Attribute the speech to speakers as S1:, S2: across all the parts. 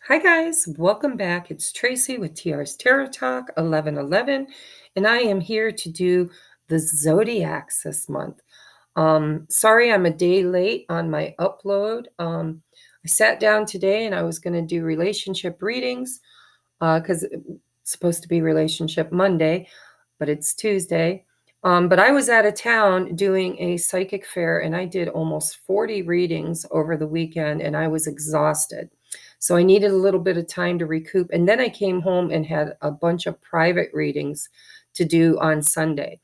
S1: Hi guys, welcome back. It's Tracy with TR's Tarot Talk 1111, and I am here to do the zodiacs this month. Sorry, I'm a day late on my upload. I sat down today and I was going to do relationship readings because it's supposed to be Relationship Monday, but it's Tuesday. But I was out of town doing a psychic fair and I did almost 40 readings over the weekend and I was exhausted. So I needed a little bit of time to recoup. And then I came home and had a bunch of private readings to do on Sunday.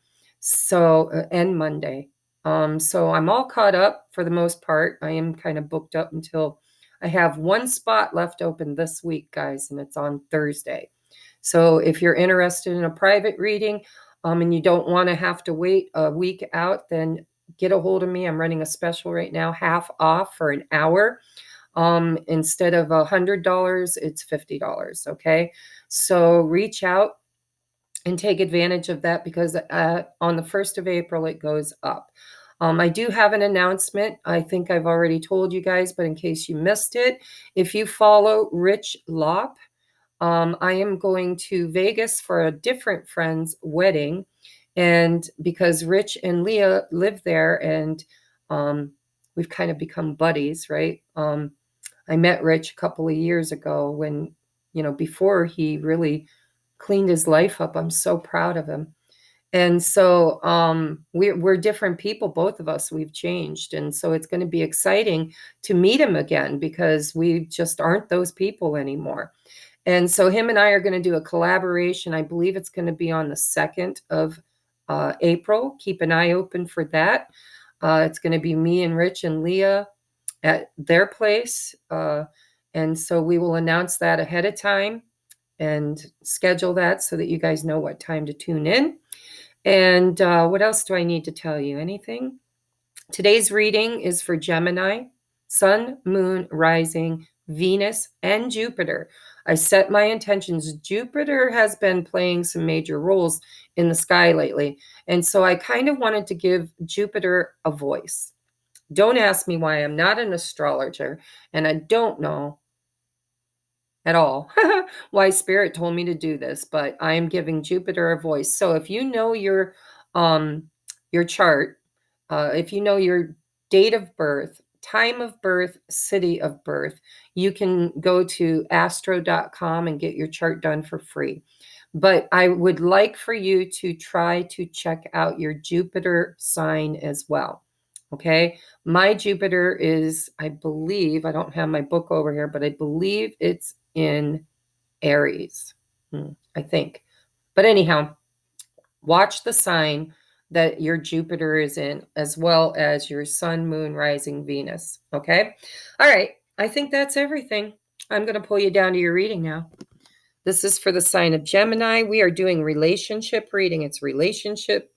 S1: And Monday. So I'm all caught up for the most part. I am kind of booked up until I have one spot left open this week, guys, and it's on Thursday. So if you're interested in a private reading, and you don't want to have to wait a week out, then get a hold of me. I'm running a special right now, half off for an hour. Instead of $100, it's $50. Okay. So reach out and take advantage of that because on the 1st of April, it goes up. I do have an announcement. I think I've already told you guys, but in case you missed it, if you follow Rich Lop, I am going to Vegas for a different friend's wedding. And because Rich and Leah live there and we've kind of become buddies, right? I met Rich a couple of years ago when, before he really cleaned his life up. I'm so proud of him. And so we're different people, both of us. We've changed. And so it's going to be exciting to meet him again because we just aren't those people anymore. And so him and I are going to do a collaboration. I believe it's going to be on the 2nd of April. Keep an eye open for that. It's going to be me and Rich and Leah at their place. And so we will announce that ahead of time and schedule that so that you guys know what time to tune in. And what else do I need to tell you? Anything? Today's reading is for Gemini, Sun, Moon, Rising, Venus, and Jupiter. I set my intentions. Jupiter has been playing some major roles in the sky lately. And so I kind of wanted to give Jupiter a voice. Don't ask me why. I'm not an astrologer, and I don't know at all why Spirit told me to do this, but I am giving Jupiter a voice. So if you know your chart, if you know your date of birth, time of birth, city of birth, you can go to astro.com and get your chart done for free. But I would like for you to try to check out your Jupiter sign as well. Okay. My Jupiter is, I believe, I don't have my book over here, but I believe it's in Aries, I think. But anyhow, watch the sign that your Jupiter is in, as well as your Sun, Moon, Rising, Venus. Okay. All right. I think that's everything. I'm going to pull you down to your reading now. This is for the sign of Gemini. We are doing relationship reading. It's relationship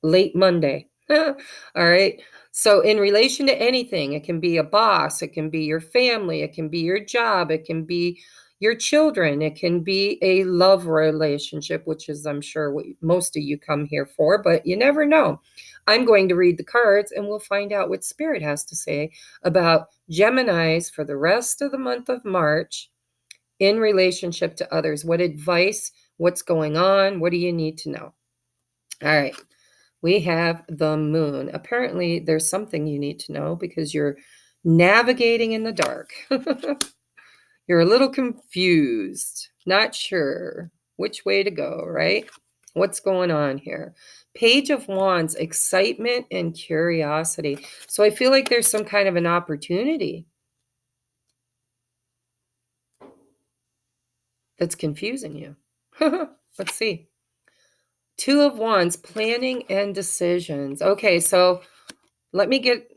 S1: late Monday. All right. So in relation to anything, it can be a boss, it can be your family, it can be your job, it can be your children, it can be a love relationship, which is, I'm sure, what most of you come here for, but you never know. I'm going to read the cards and we'll find out what Spirit has to say about Geminis for the rest of the month of March in relationship to others. What advice, what's going on, what do you need to know? All right. We have the moon. Apparently, there's something you need to know because you're navigating in the dark. You're a little confused, not sure which way to go, right? What's going on here? Page of Wands, excitement and curiosity. So I feel like there's some kind of an opportunity that's confusing you. Let's see. Two of Wands, planning and decisions. Okay, so let me get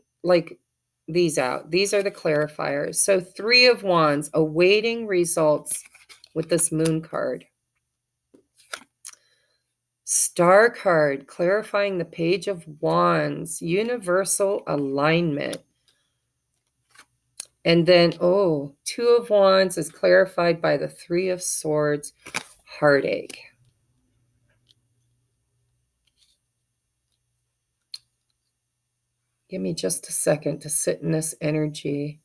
S1: these out. These are the clarifiers. So Three of Wands, awaiting results with this moon card. Star card, clarifying the Page of Wands, universal alignment. And then, Two of Wands is clarified by the Three of Swords, heartache. Give me just a second to sit in this energy.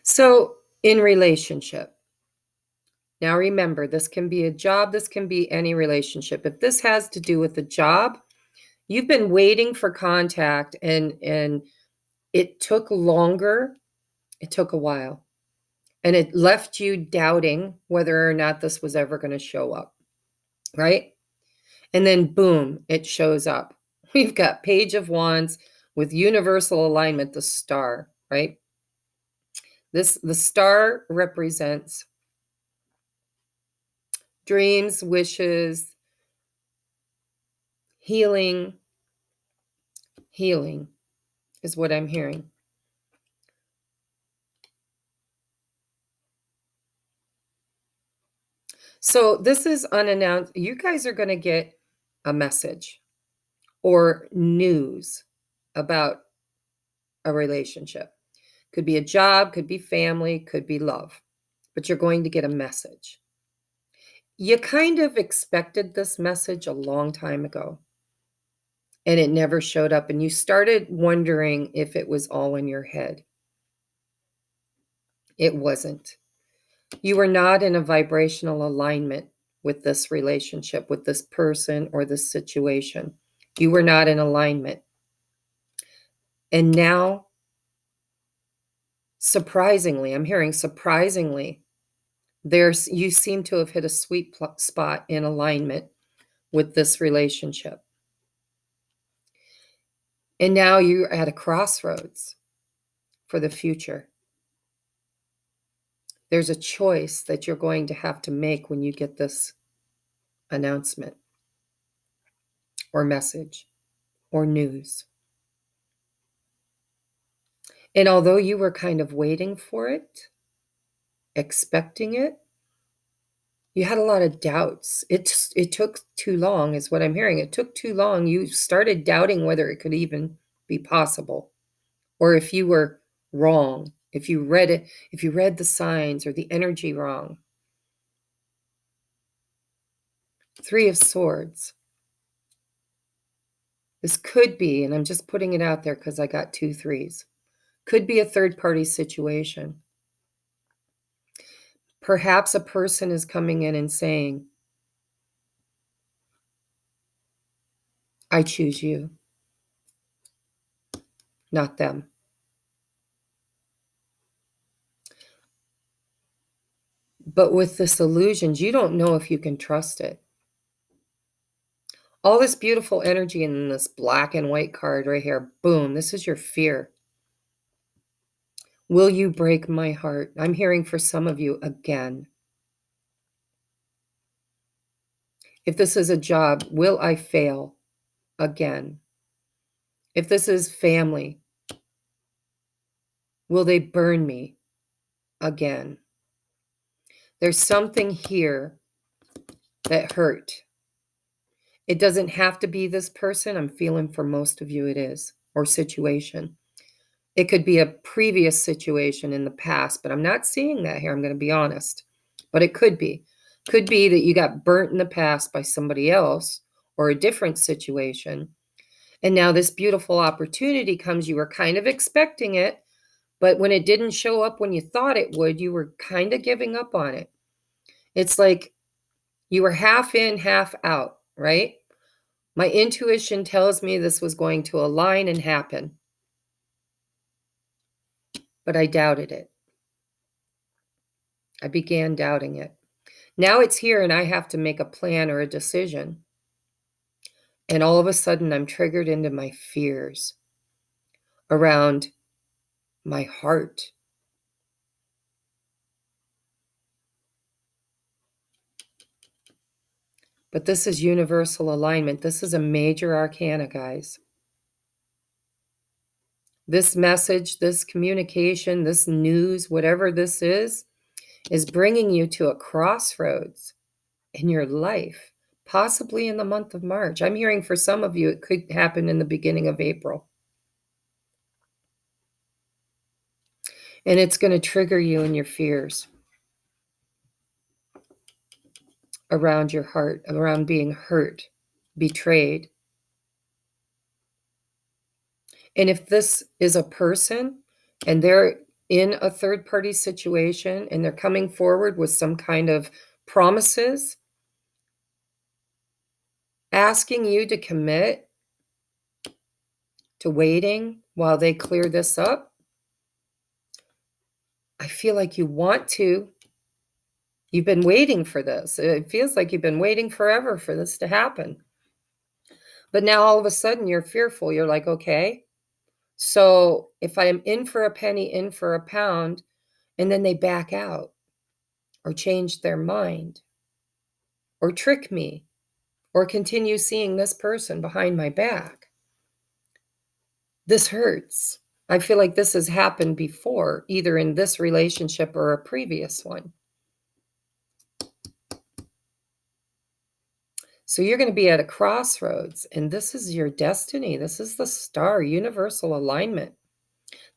S1: So, in relationship, now remember, this can be a job, this can be any relationship. If this has to do with a job, you've been waiting for contact and it took longer, it took a while. And it left you doubting whether or not this was ever going to show up, right? And then boom, it shows up. We've got Page of Wands with universal alignment, the star, right? The star represents dreams, wishes, healing. Healing is what I'm hearing. So this is unannounced. You guys are going to get a message or news about a relationship. Could be a job, could be family, could be love, but you're going to get a message. You kind of expected this message a long time ago, and it never showed up, and you started wondering if it was all in your head. It wasn't. You were not in a vibrational alignment with this relationship, with this person or this situation. You were not in alignment. And now, surprisingly, I'm hearing surprisingly, you seem to have hit a sweet spot in alignment with this relationship. And now you're at a crossroads for the future. There's a choice that you're going to have to make when you get this announcement or message or news. And although you were kind of waiting for it, expecting it, you had a lot of doubts. It took too long, is what I'm hearing. It took too long. You started doubting whether it could even be possible, or if you were wrong, if you read the signs or the energy wrong. Three of Swords. This could be, and I'm just putting it out there because I got 2 3s, could be a third-party situation. Perhaps a person is coming in and saying, I choose you, not them. But with this illusions, you don't know if you can trust it. All this beautiful energy in this black and white card right here, boom, this is your fear. Will you break my heart? I'm hearing for some of you again. If this is a job, will I fail again? If this is family, will they burn me again? There's something here that hurt. It doesn't have to be this person. I'm feeling for most of you it is, or situation. It could be a previous situation in the past, but I'm not seeing that here. I'm going to be honest. But it could be. Could be that you got burnt in the past by somebody else or a different situation. And now this beautiful opportunity comes. You were kind of expecting it, but when it didn't show up when you thought it would, you were kind of giving up on it. It's like you were half in, half out, right? My intuition tells me this was going to align and happen, but I doubted it. I began doubting it. Now it's here and I have to make a plan or a decision. And all of a sudden I'm triggered into my fears around my heart. But this is universal alignment. This is a major arcana, guys. This message, this communication, this news, whatever this is bringing you to a crossroads in your life, possibly in the month of March. I'm hearing for some of you, it could happen in the beginning of April. And it's going to trigger you in your fears around your heart, around being hurt, betrayed. And if this is a person and they're in a third-party situation and they're coming forward with some kind of promises, asking you to commit to waiting while they clear this up. I feel like you want to. You've been waiting for this. It feels like you've been waiting forever for this to happen. But now all of a sudden you're fearful. You're like, okay, so if I'm in for a penny, in for a pound, and then they back out or change their mind or trick me or continue seeing this person behind my back, this hurts. I feel like this has happened before, either in this relationship or a previous one. So you're going to be at a crossroads, and this is your destiny. This is the star, universal alignment.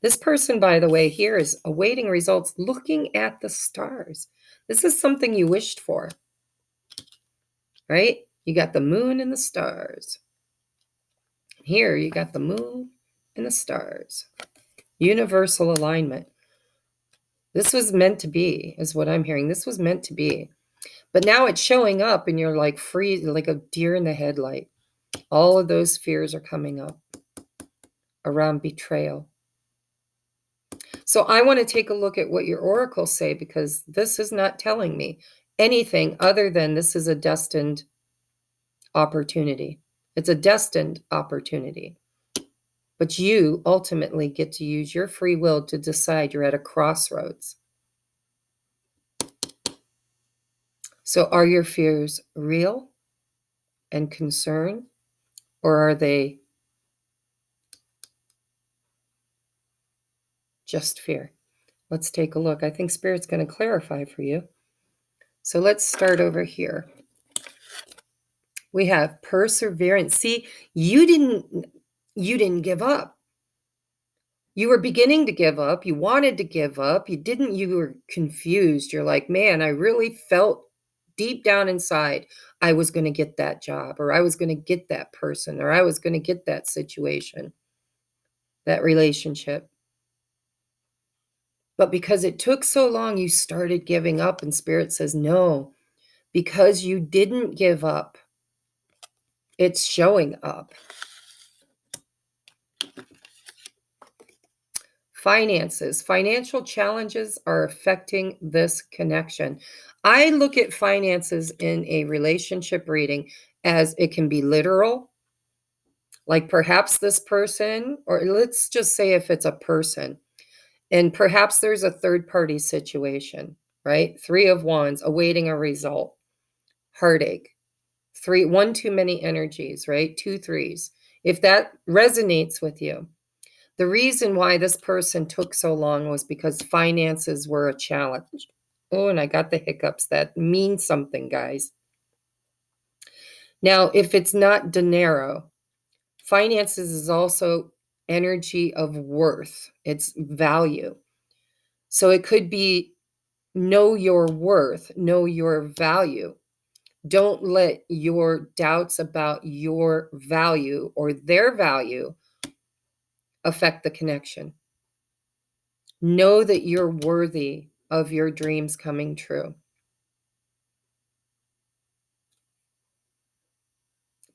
S1: This person, by the way, here is awaiting results, looking at the stars. This is something you wished for, right? You got the moon and the stars. Here, you got the moon and the stars. Universal alignment. This was meant to be, is what I'm hearing. This was meant to be. But now it's showing up and you're like free, like a deer in the headlight. All of those fears are coming up around betrayal. So I want to take a look at what your oracles say, because this is not telling me anything other than this is a destined opportunity. It's a destined opportunity. But you ultimately get to use your free will to decide. You're at a crossroads. So are your fears real and concern, or are they just fear? Let's take a look. I think Spirit's going to clarify for you. So let's start over here. We have perseverance. See, you didn't give up. You were beginning to give up. You wanted to give up. You were confused. You're like, man, I really felt deep down inside I was going to get that job, or I was going to get that person, or I was going to get that situation, that relationship. But because it took so long, you started giving up, and Spirit says, no, because you didn't give up, it's showing up. Finances. Financial challenges are affecting this connection. I look at finances in a relationship reading as it can be literal, like perhaps this person, or let's just say if it's a person, and perhaps there's a third-party situation, right? 3 of Wands, awaiting a result, heartache. 1 too many energies, right? 2 threes. If that resonates with you, the reason why this person took so long was because finances were a challenge. Oh, and I got the hiccups. That means something, guys. Now, if it's not dinero, finances is also energy of worth. It's value. So it could be know your worth, know your value. Don't let your doubts about your value or their value affect the connection. Know that you're worthy of your dreams coming true.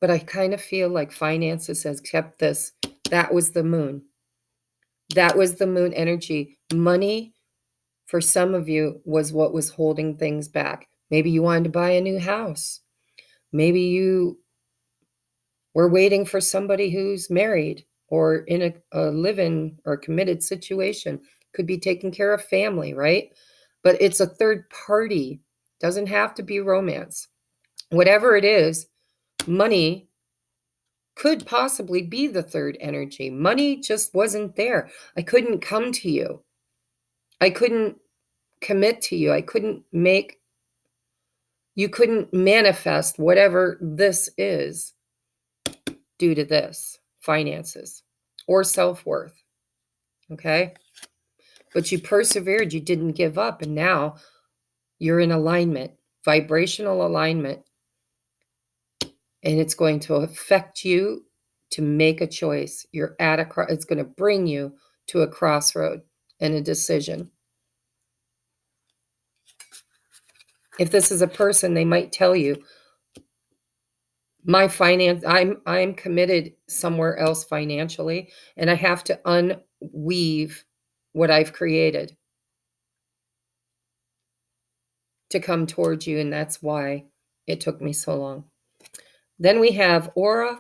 S1: But I kind of feel like finances has kept this. That was the moon. That was the moon energy. Money, for some of you, was what was holding things back. Maybe you wanted to buy a new house. Maybe you were waiting for somebody who's married or in a live-in or committed situation. Could be taking care of family, right? But it's a third party. Doesn't have to be romance. Whatever it is, money could possibly be the third energy. Money just wasn't there. I couldn't come to you. I couldn't commit to you. You couldn't manifest whatever this is due to this, finances or self-worth. Okay? But you persevered, you didn't give up, and now you're in alignment, vibrational alignment, and it's going to affect you to make a choice. It's going to bring you to a crossroad. and a decision. If this is a person, they might tell you, I'm committed somewhere else financially, and I have to unweave what I've created to come towards you, and that's why it took me so long. Then we have aura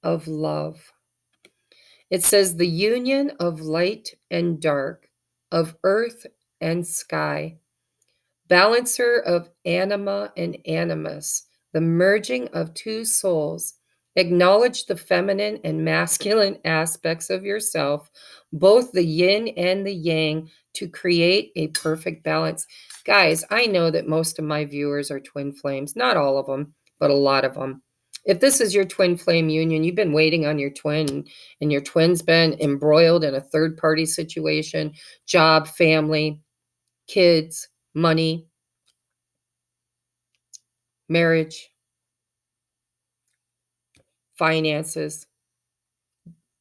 S1: of love. It says the union of light and dark, of earth and sky, balancer of anima and animus, the merging of two souls. Acknowledge the feminine and masculine aspects of yourself, both the yin and the yang, to create a perfect balance. Guys, I know that most of my viewers are twin flames. Not all of them, but a lot of them. If this is your twin flame union, you've been waiting on your twin, and your twin's been embroiled in a third-party situation, job, family, kids, money, marriage, finances.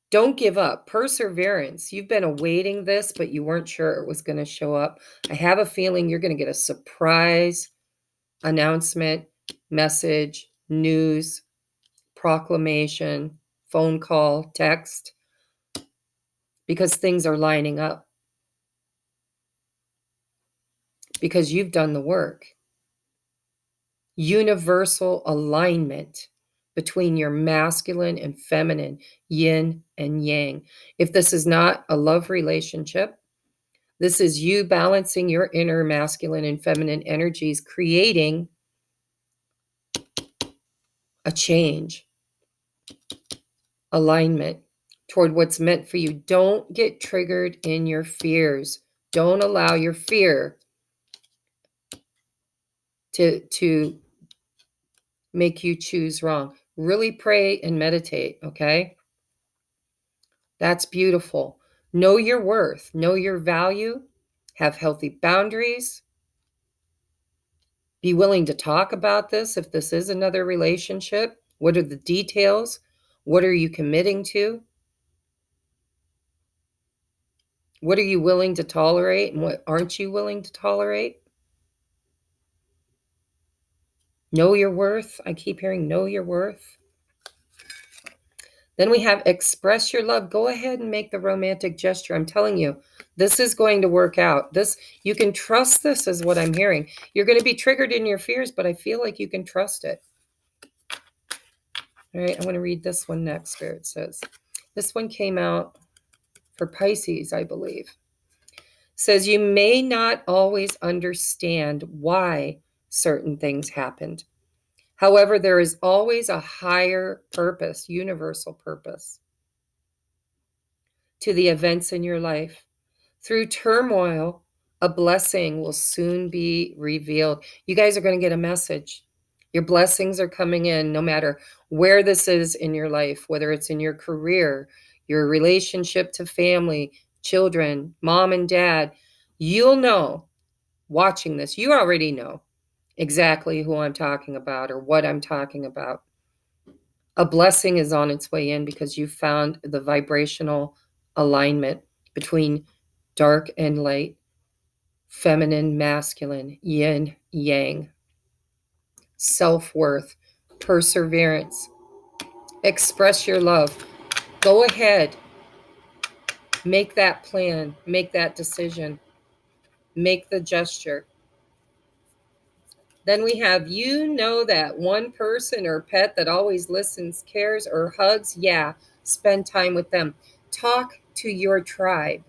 S1: Don't give up. Perseverance. You've been awaiting this, but you weren't sure it was going to show up. I have a feeling you're going to get a surprise announcement, message, news, proclamation, phone call, text, because things are lining up. Because you've done the work. Universal alignment between your masculine and feminine, yin and yang. If this is not a love relationship, this is you balancing your inner masculine and feminine energies, creating a change, alignment toward what's meant for you. Don't get triggered in your fears. Don't allow your fear to make you choose wrong. Really pray and meditate, okay? That's beautiful. Know your worth, know your value, have healthy boundaries. Be willing to talk about this if this is another relationship. What are the details? What are you committing to? What are you willing to tolerate and what aren't you willing to tolerate? Know your worth. I keep hearing know your worth. Then we have express your love. Go ahead and make the romantic gesture. I'm telling you, this is going to work out. You can trust this is what I'm hearing. You're going to be triggered in your fears, but I feel like you can trust it. All right, I want to read this one next, Spirit says. This one came out for Pisces, I believe. Says you may not always understand why certain things happened. However, there is always a higher purpose, universal purpose to the events in your life. Through turmoil, a blessing will soon be revealed. You guys are going to get a message. Your blessings are coming in no matter where this is in your life, whether it's in your career, your relationship to family, children, mom and dad. You'll know watching this. You already know exactly who I'm talking about or what I'm talking about. A blessing is on its way in because you found the vibrational alignment between dark and light, feminine, masculine, yin, yang, self-worth, perseverance. Express your love. Go ahead. Make that plan. Make that decision. Make the gesture. Then we have, you know, that one person or pet that always listens, cares, or hugs. Yeah, spend time with them. Talk to your tribe.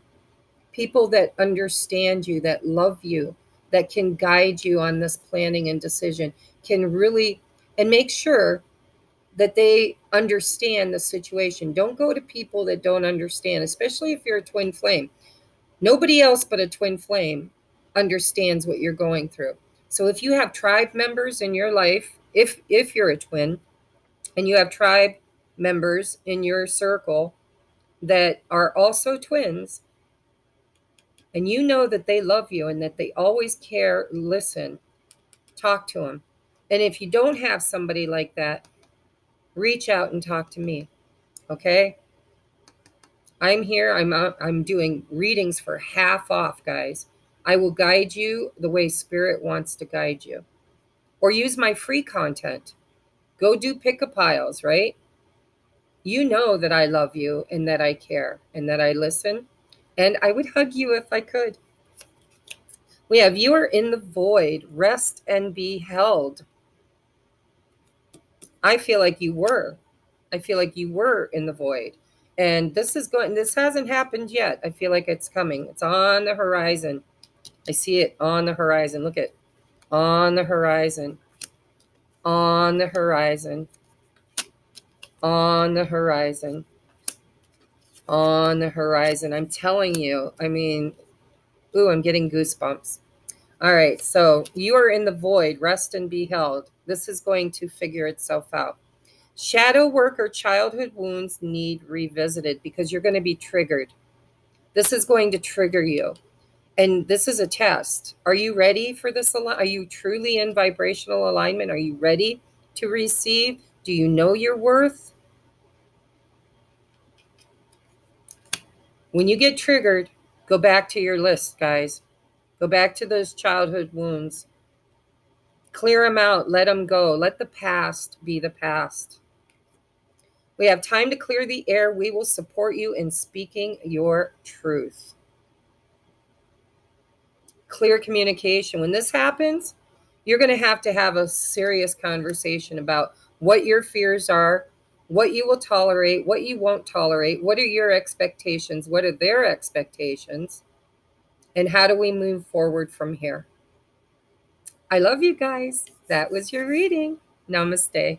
S1: People that understand you, that love you, that can guide you on this planning and decision, can really, and make sure that they understand the situation. Don't go to people that don't understand, especially if you're a twin flame. Nobody else but a twin flame understands what you're going through. So if you have tribe members in your life, if you're a twin and you have tribe members in your circle that are also twins, and you know that they love you and that they always care, listen, talk to them. And if you don't have somebody like that, reach out and talk to me, okay? I'm here. I'm doing readings for half off, guys. I will guide you the way Spirit wants to guide you. Or use my free content. Go do pick-a-piles, right? You know that I love you and that I care and that I listen. And I would hug you if I could. We have you are in the void. Rest and be held. I feel like you were. I feel like you were in the void. And this hasn't happened yet. I feel like it's coming. It's on the horizon. I see it on the horizon. Look at on the horizon. On the horizon. On the horizon. On the horizon. I'm telling you. I mean, ooh, I'm getting goosebumps. All right, so you are in the void. Rest and be held. This is going to figure itself out. Shadow work or childhood wounds need revisited because you're going to be triggered. This is going to trigger you. And this is a test. Are you ready for this? Are you truly in vibrational alignment? Are you ready to receive? Do you know your worth? When you get triggered, go back to your list, guys. Go back to those childhood wounds. Clear them out. Let them go. Let the past be the past. We have time to clear the air. We will support you in speaking your truth. Clear communication. When this happens, you're going to have a serious conversation about what your fears are, what you will tolerate, what you won't tolerate, what are your expectations, what are their expectations, and how do we move forward from here. I love you guys. That was your reading. Namaste.